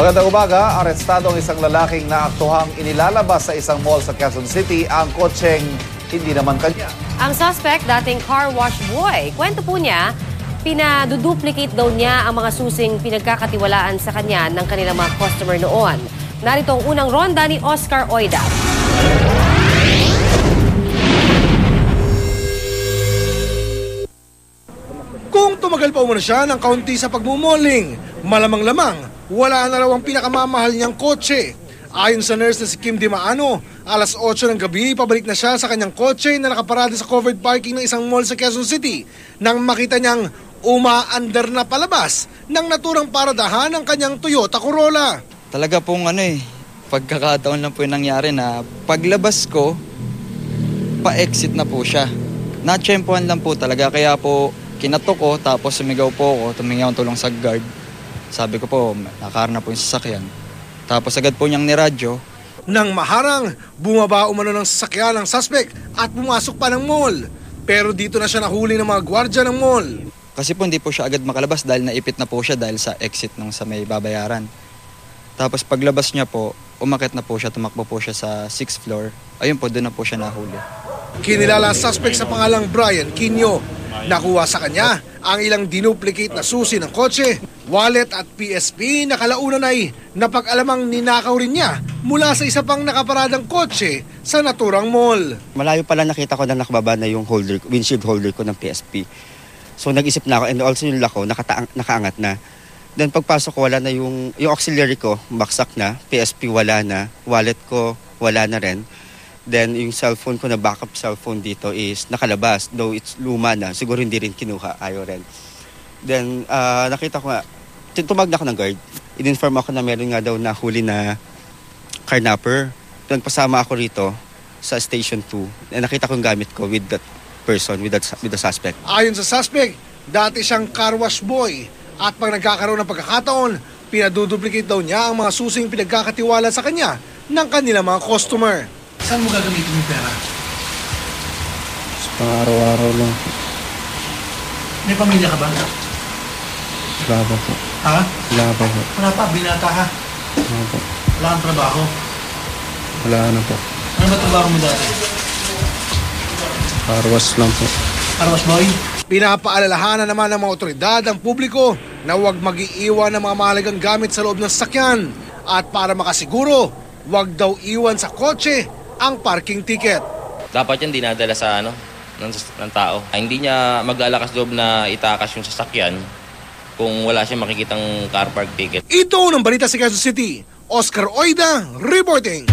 Magandang umaga, arestado ang isang lalaking naaktuhang inilalabas sa isang mall sa Quezon City ang kotseng hindi naman kanya. Ang suspect, dating car wash boy. Kwento po niya, pinaduduplicate daw niya ang mga susing pinagkakatiwalaan sa kanya ng kanilang mga customer noon. Narito ang unang ronda ni Oscar Oida. Kung tumagal pa umano siya ng kaunti sa pagmumoling, malamang-lamang wala na raw ang pinakamamahal niyang kotse. Ayon sa nurse na si Kim Dimaano, alas 8 ng gabi, pabalik na siya sa kanyang kotse na nakaparada sa covered parking ng isang mall sa Quezon City nang makita niyang umaandar na palabas ng naturang paradahan ng kanyang Toyota Corolla. Talaga pong pagkakataon lang po yung nangyari na paglabas ko, pa-exit na po siya. Na-tsempohan lang po talaga, kaya po kinatok ko, tapos sumigaw po ako, tumingaw ang tulong sa guard. Sabi ko po, nakaharap na po yung sasakyan. Tapos agad po niyang niradyo. Nang maharang, bumaba umano ng sasakyan ng suspect at pumasok pa ng mall. Pero dito na siya nahuli ng mga gwardya ng mall. Kasi po hindi po siya agad makalabas dahil naipit na po siya dahil sa exit ng sa may babayaran. Tapos paglabas niya po, umakyat na po siya, tumakbo po siya sa 6th floor. Ayun po, doon na po siya nahuli. Kinilala ang suspect sa pangalang Brian Quino. Nakuha sa kanya ang ilang dinuplicate na susi ng kotse, wallet at PSP na kalaunan ay napag-alamang ninakaw rin niya mula sa isa pang nakaparadang kotse sa naturang mall. Malayo pala nakita ko na nakababa na yung windshield holder ko ng PSP. So nag-isip na ako, and also yung lock ko nakaangat na. Then pagpasok ko, wala na yung auxiliary ko, baksak na, PSP wala na, wallet ko wala na rin. Then yung cellphone ko na backup cellphone dito is nakalabas, though it's luma na, siguro hindi rin kinuha, ayaw rin. Then nakita ko nga, tumag na ako ng guard. In-inform ako na meron nga daw nahuli na carnapper. Nagpasama ako rito sa station 2. And nakita ko yung gamit ko with that person, with the suspect. Ayon sa suspect, dati siyang car wash boy at pag nagkakaroon ng pagkakataon, pinaduduplicate daw niya ang mga susing pinagkakatiwala sa kanya ng kanilang mga customer. Saan mo gagamitin yung pera? Sa pang-araw-araw lang. May pamilya ka ba? Wala pa po. Ha? Wala pa po. Wala pa, binata ka. Wala po. Wala kang trabaho. Wala na po. Ano ba trabaho mo dati? Carwash lang po. Car wash boy? Pinapaalalahanan naman ng mga otoridad ang publiko na huwag mag-iiwan ng mga mahalagang gamit sa loob ng sasakyan. At para makasiguro, huwag daw iwan sa kotse ang parking ticket. Dapat yan dinadala sa ng tao. Hindi niya mag-aalakas loob na itakas yung sasakyan kung wala siyang makikitang car park ticket. Ito ng balita sa Quezon City, Oscar Oida reporting.